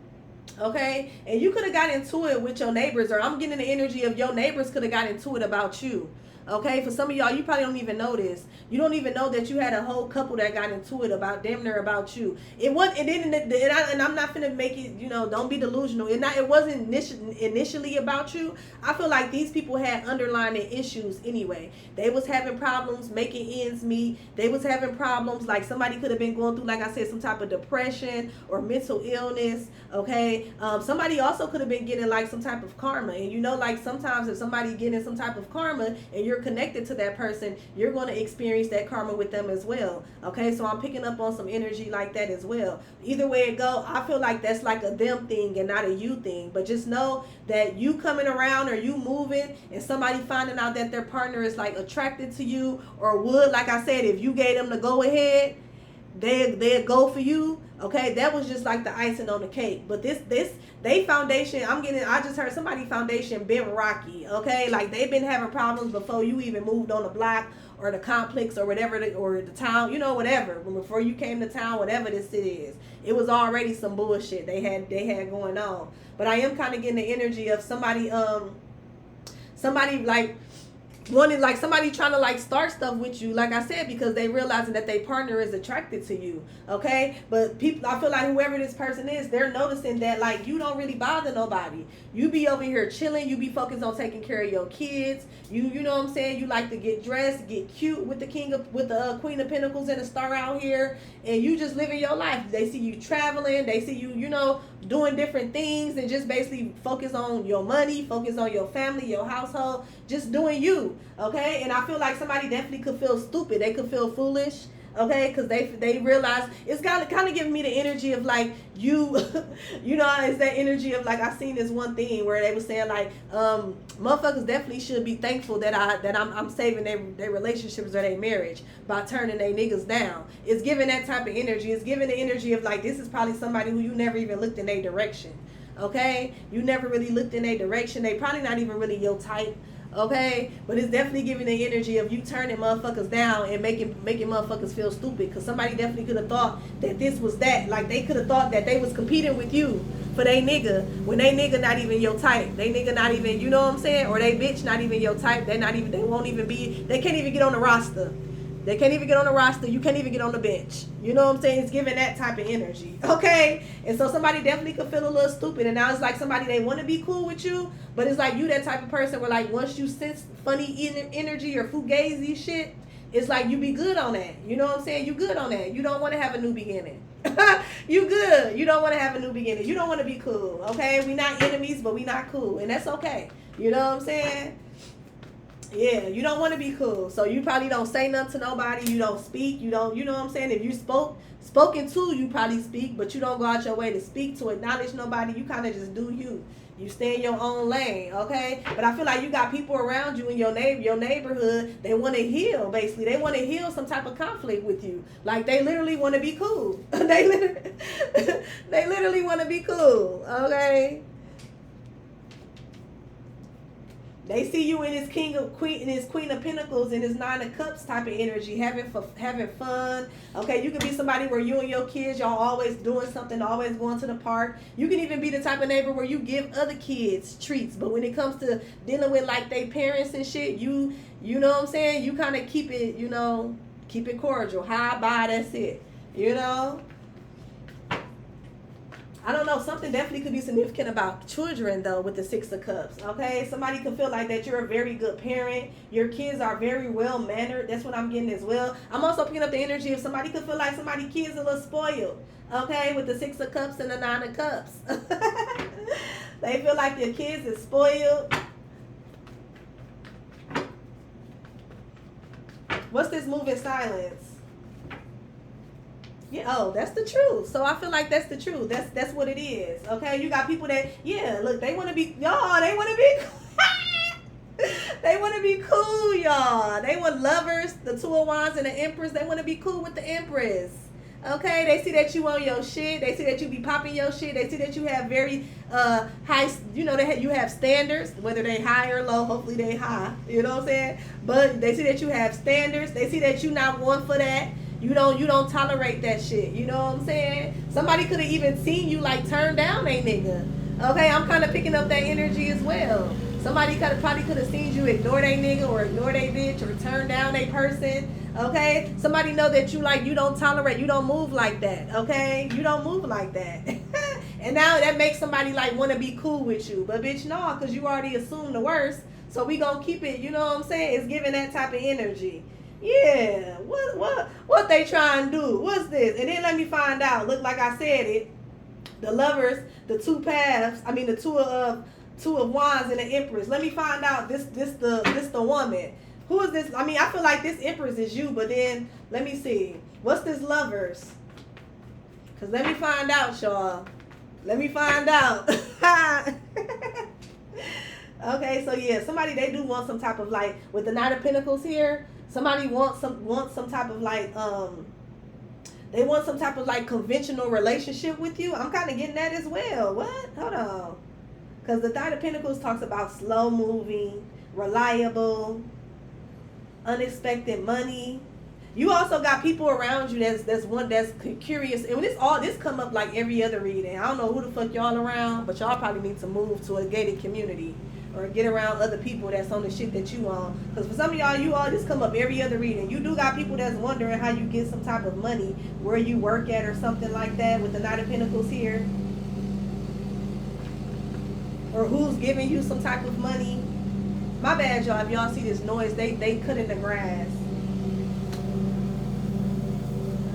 Okay, and you could have got into it with your neighbors, or I'm getting the energy of your neighbors could have got into it about you. Okay, for some of y'all, you probably don't even know this. You don't even know that you had a whole couple that got into it about damn near about you. It wasn't, and I'm not finna make it, you know, don't be delusional. It wasn't initially about you. I feel like these people had underlying issues anyway. They was having problems making ends meet. They was having problems, like somebody could have been going through, like I said, some type of depression or mental illness. Okay, somebody also could have been getting like some type of karma, and you know, like sometimes if somebody getting some type of karma and you're connected to that person, you're going to experience that karma with them as well. Okay, so I'm picking up on some energy like that as well. Either way it go, I feel like that's like a them thing and not a you thing. But just know that you coming around or you moving and somebody finding out that their partner is like attracted to you, or would, like I said, if you gave them the go ahead, they'd go for you. Okay, that was just like the icing on the cake. But they foundation, I just heard somebody foundation been rocky. Okay, like they've been having problems before you even moved on the block or the complex or whatever, or the town, you know, whatever. Before you came to town, whatever this city is, it was already some bullshit they had going on. But I am kind of getting the energy of somebody like wanted, like somebody trying to like start stuff with you, like I said, because they realizing that their partner is attracted to you. Okay, but people, I feel like whoever this person is, they're noticing that like you don't really bother nobody. You be over here chilling, you be focused on taking care of your kids, you know what I'm saying, you like to get dressed, get cute with the Queen of Pentacles and the star out here, and you just living your life. They see you traveling, they see you, you know, doing different things, and just basically focus on your money, focus on your family, your household, just doing you. Okay, and I feel like somebody definitely could feel stupid. They could feel foolish. Okay, because they realize, it's kind of giving me the energy of like you, you know, it's that energy of like, I seen this one thing where they was saying like, motherfuckers definitely should be thankful that I'm saving their relationships or their marriage by turning their niggas down. It's giving that type of energy. It's giving the energy of like, this is probably somebody who you never even looked in their direction. Okay, you never really looked in their direction. They probably not even really your type. Okay, but it's definitely giving the energy of you turning motherfuckers down and making motherfuckers feel stupid, because somebody definitely could have thought that this was that. Like they could have thought that they was competing with you for they nigga, when they nigga not even your type. They nigga not even, you know what I'm saying, or they bitch not even your type. They won't even be, they can't even get on the roster. They can't even get on the roster. You can't even get on the bench. You know what I'm saying? It's giving that type of energy. Okay? And so somebody definitely could feel a little stupid. And now it's like somebody, they want to be cool with you. But it's like you that type of person where like once you sense funny energy or fugazi shit, it's like you be good on that. You know what I'm saying? You good on that. You don't want to have a new beginning. You good. You don't want to have a new beginning. You don't want to be cool. Okay? We not enemies, but we not cool. And that's okay. You know what I'm saying? Yeah, you don't want to be cool. So you probably don't say nothing to nobody. You don't speak. You don't, you know what I'm saying? If you spoken to, you probably speak, but you don't go out your way to speak, to acknowledge nobody. You kind of just do you. You stay in your own lane, okay? But I feel like you got people around you in your neighborhood. They want to heal, basically. They want to heal some type of conflict with you. Like they literally want to be cool. they literally want to be cool, okay? They see you in his queen of pentacles and his 9 of cups type of energy, having fun. Okay, you can be somebody where you and your kids, y'all always doing something, always going to the park. You can even be the type of neighbor where you give other kids treats, but when it comes to dealing with like their parents and shit, you know what I'm saying? You kind of keep it, you know, keep it cordial. Hi, bye, that's it. You know. I don't know. Something definitely could be significant about children, though, with the 6 of Cups. Okay? Somebody could feel like that you're a very good parent. Your kids are very well-mannered. That's what I'm getting as well. I'm also picking up the energy of somebody could feel like somebody's kids a little spoiled. Okay? With the 6 of Cups and the 9 of Cups. They feel like your kids is spoiled. What's this move in silence? Yeah, oh, that's the truth. So I feel like that's the truth. That's what it is. Okay, you got people that, yeah, look, they want to be, y'all, they want to be, they want to be cool, y'all. They want lovers, the 2 of Wands and the Empress. They want to be cool with the Empress. Okay, they see that you on your shit. They see that you be popping your shit. They see that you have very high, you know, you have standards, whether they high or low. Hopefully they high, you know what I'm saying? But they see that you have standards. They see that you not one for that. You don't tolerate that shit. You know what I'm saying? Somebody could have even seen you like turn down a nigga. Okay, I'm kind of picking up that energy as well. Somebody probably could have seen you ignore that nigga or ignore that bitch or turn down a person. Okay, somebody know that you don't tolerate. You don't move like that. Okay, you don't move like that. And now that makes somebody like want to be cool with you. But bitch, no, because you already assumed the worst. So we gonna keep it. You know what I'm saying? It's giving that type of energy. Yeah, what they trying to do? What's this? And then let me find out. Look, like I said it. The lovers, the 2 paths. I mean, the 2 of Wands and the Empress. Let me find out. This the woman. Who is this? I mean, I feel like this Empress is you. But then let me see. What's this lovers? Cause let me find out, y'all. Let me find out. Okay, so yeah, somebody they do want some type of like with the 9 of Pentacles here. Somebody wants some type of like they want some type of like conventional relationship with you. I'm kind of getting that as well. What? Hold on. Because the 9 of Pentacles talks about slow moving, reliable, unexpected money. You also got people around you that's curious. And this come up like every other reading. I don't know who the fuck y'all around, but y'all probably need to move to a gated community. Or get around other people that's on the shit that you on. Because for some of y'all, this come up every other reading. You do got people that's wondering how you get some type of money, where you work at or something like that with the 9 of Pentacles here. Or who's giving you some type of money. My bad, y'all. If y'all see this noise, they cut in the grass.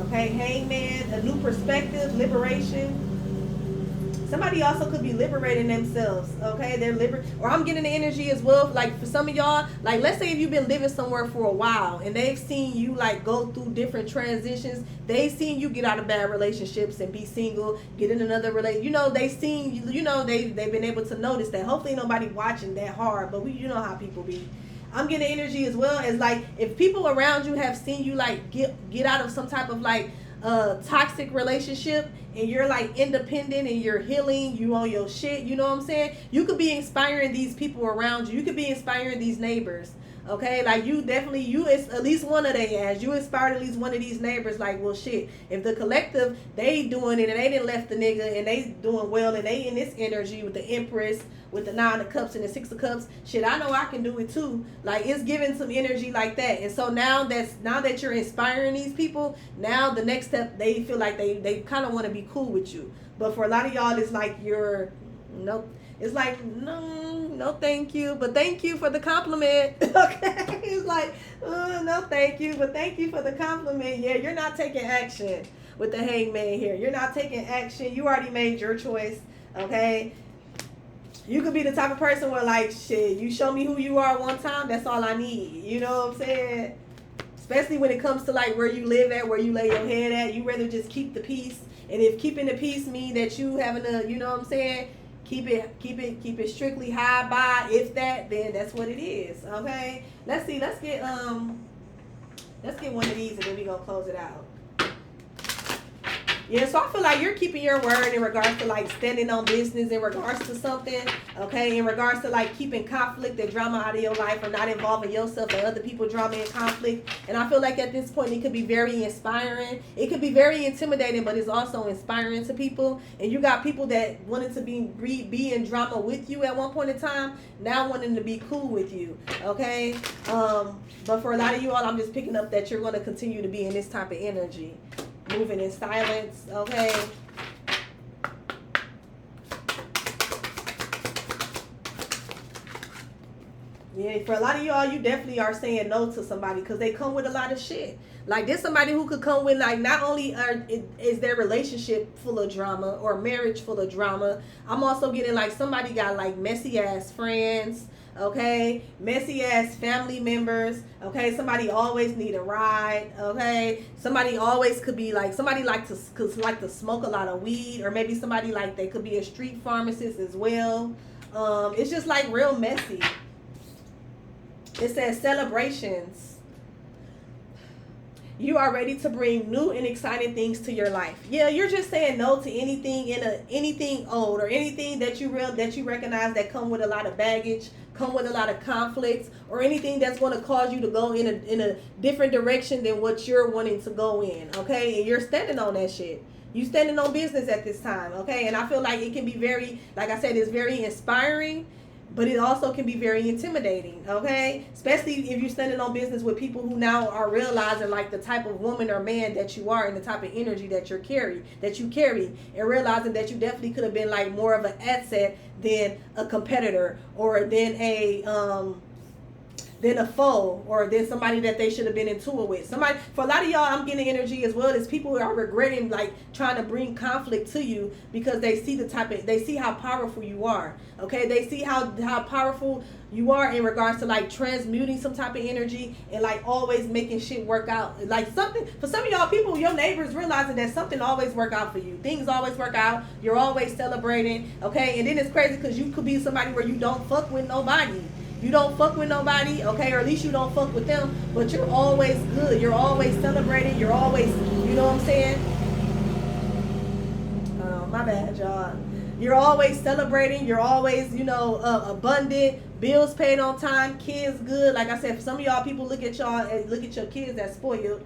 Okay, Hangman, a new perspective, liberation. Somebody also could be liberating themselves, okay? Or I'm getting the energy as well. Like for some of y'all, like let's say if you've been living somewhere for a while and they've seen you like go through different transitions. They've seen you get out of bad relationships and be single, get in another relationship. You know, they've seen you. You know, they've been able to notice that. Hopefully nobody watching that hard, but you know how people be. I'm getting the energy as well as like if people around you have seen you like get out of some type of like toxic relationship and you're like independent and you're healing, you on your shit, you know what I'm saying? You could be inspiring these people around you. You could be inspiring these neighbors. Okay, like you definitely, you is at least one of they ass. You inspired at least one of these neighbors. Like, well, shit. If the collective they doing it and they didn't left the nigga and they doing well and they in this energy with the Empress, with the 9 of Cups and the 6 of Cups, shit, I know I can do it too. Like, it's giving some energy like that. And so now that you're inspiring these people, now the next step, they feel like they kind of want to be cool with you. But for a lot of y'all, it's like nope. It's like, no, thank you, but thank you for the compliment. Okay, it's like, no, thank you, but thank you for the compliment. Yeah, you're not taking action with the Hangman here. You're not taking action. You already made your choice. Okay. You could be the type of person where, like, shit, you show me who you are one time, that's all I need. You know what I'm saying? Especially when it comes to, like, where you live at, where you lay your head at. You rather just keep the peace. And if keeping the peace mean that you having a, you know what I'm saying, keep it strictly high by, if that, then that's what it is. Okay? Let's see. Let's get one of these and then we're gonna close it out. Yeah, so I feel like you're keeping your word in regards to, like, standing on business in regards to something, okay? In regards to, like, keeping conflict and drama out of your life or not involving yourself and other people drama and conflict. And I feel like at this point it could be very inspiring. It could be very intimidating, but it's also inspiring to people. And you got people that wanted to be in drama with you at one point in time, now wanting to be cool with you, okay? But for a lot of you all, I'm just picking up that you're going to continue to be in this type of energy. Moving in silence, okay? Yeah, for a lot of y'all, you definitely are saying no to somebody because they come with a lot of shit. Like, there's somebody who could come with, like, not only is their relationship full of drama or marriage full of drama, I'm also getting, like, somebody got, like, messy-ass friends, okay, messy ass family members, okay, somebody always need a ride, okay, somebody always could be like, somebody like to smoke a lot of weed, or maybe somebody like they could be a street pharmacist as well. It's just like real messy. It says celebrations. You are ready to bring new and exciting things to your life. Yeah, you're just saying no to anything old or anything that you recognize that come with a lot of baggage, come with a lot of conflicts, or anything that's going to cause you to go in a different direction than what you're wanting to go in. Okay, and you're standing on that shit. You standing on business at this time. Okay, and I feel like it can be very, like I said, it's very inspiring. But it also can be very intimidating, okay? Especially if you're standing on business with people who now are realizing, like, the type of woman or man that you are and the type of energy that you carry, and realizing that you definitely could have been, like, more of an asset than a competitor or than a foe or than somebody that they should have been in tour with. Somebody, for a lot of y'all, I'm getting energy as well as people who are regretting, like, trying to bring conflict to you because they see how powerful you are. Okay, they see how powerful you are in regards to, like, transmuting some type of energy and, like, always making shit work out. Like, something for some of y'all people, your neighbors realizing that something always work out for you. Things always work out. You're always celebrating. Okay, and then it's crazy because you could be somebody where you don't fuck with nobody. You don't fuck with nobody, okay, or at least you don't fuck with them, but you're always good. You're always celebrating. You're always, you know what I'm saying? Oh, my bad, y'all. You're always celebrating. You're always, abundant. Bills paid on time. Kids good. Like I said, for some of y'all, people look at your kids as spoiled.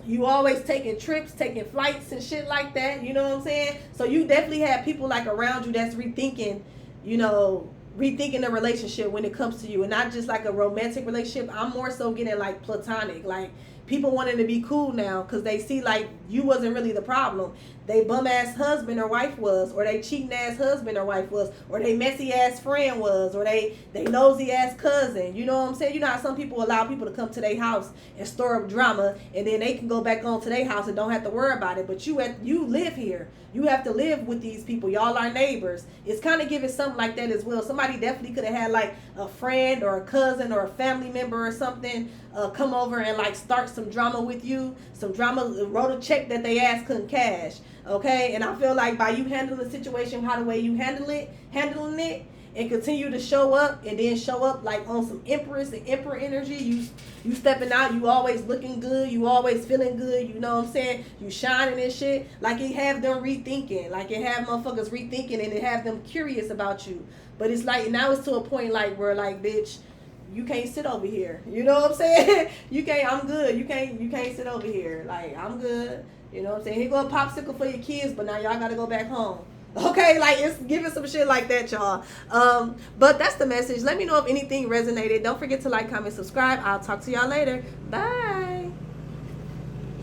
You always taking trips, taking flights and shit like that. You know what I'm saying? So you definitely have people, like, around you that's rethinking the relationship when it comes to you, and not just like a romantic relationship. I'm more so getting, like, platonic, like people wanting to be cool now because they see, like, you wasn't really the problem. They bum ass husband or wife was, or they cheating ass husband or wife was, or they messy ass friend was, or they nosy ass cousin. You know what I'm saying? You know how some people allow people to come to their house and stir up drama, and then they can go back on to their house and don't have to worry about it. But you live here. You have to live with these people. Y'all are neighbors. It's kind of giving something like that as well. Somebody definitely could have had, like, a friend or a cousin or a family member or something come over and, like, start some drama with you. Some drama, wrote a check that they ass couldn't cash. Okay, and I feel like by you handling the situation how the way you handling it, and continue to show up, and then show up, like, on some Empress and Emperor energy, you stepping out, you always looking good, you always feeling good, you know what I'm saying? You shining and shit. Like, it have them rethinking, like, it have motherfuckers rethinking, and it have them curious about you. But it's like, now it's to a point, like, where, like, bitch, you can't sit over here. You know what I'm saying? You can't. I'm good. You can't sit over here. Like, I'm good. You know what I'm saying? Here go a popsicle for your kids, but now y'all gotta go back home. Okay, like, it's giving some shit like that, y'all. But that's the message. Let me know if anything resonated. Don't forget to like, comment, subscribe. I'll talk to y'all later. Bye.